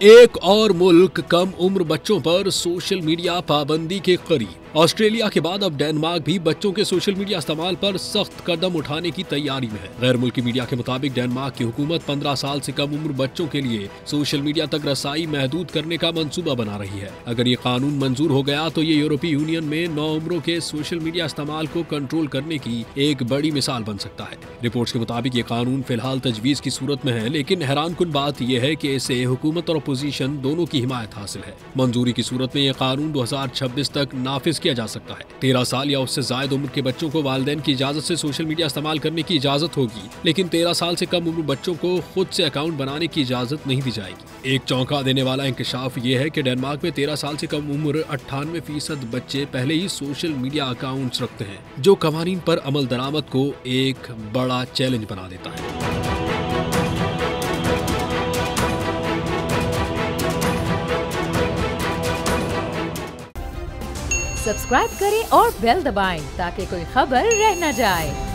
एक और मुल्क कम उम्र बच्चों पर सोशल मीडिया पाबंदी के करीब। ऑस्ट्रेलिया के बाद अब डेनमार्क भी बच्चों के सोशल मीडिया इस्तेमाल पर सख्त कदम उठाने की तैयारी में है। गैर मुल्की मीडिया के मुताबिक डेनमार्क की हुकूमत 15 साल से कम उम्र बच्चों के लिए सोशल मीडिया तक रसाई महदूद करने का मंसूबा बना रही है। अगर ये कानून मंजूर हो गया तो ये यूरोपीय यूनियन में नौउम्रों के सोशल मीडिया इस्तेमाल को कंट्रोल करने की एक बड़ी मिसाल बन सकता है। रिपोर्ट्स के मुताबिक ये कानून फिलहाल तजवीज की सूरत में है, लेकिन हैरानकुन बात यह है कि इसे हुकूमत और अपोजिशन दोनों की हिमायत हासिल है। मंजूरी की सूरत में यह कानून 2026 तक नाफिज किया जा सकता है। 13 साल या उससे ज्यादा उम्र के बच्चों को वालिदैन की इजाजत से सोशल मीडिया इस्तेमाल करने की इजाजत होगी, लेकिन 13 साल से कम उम्र बच्चों को खुद से अकाउंट बनाने की इजाजत नहीं दी जाएगी। एक चौंका देने वाला इंकशाफ ये है कि डेनमार्क में 13 साल से कम उम्र 98% बच्चे पहले ही सोशल मीडिया अकाउंट्स रखते हैं, जो कवानीन पर अमल दरामद को एक बड़ा चैलेंज बना देता है। सब्सक्राइब करें और बेल दबाएं ताकि कोई खबर रह न जाए।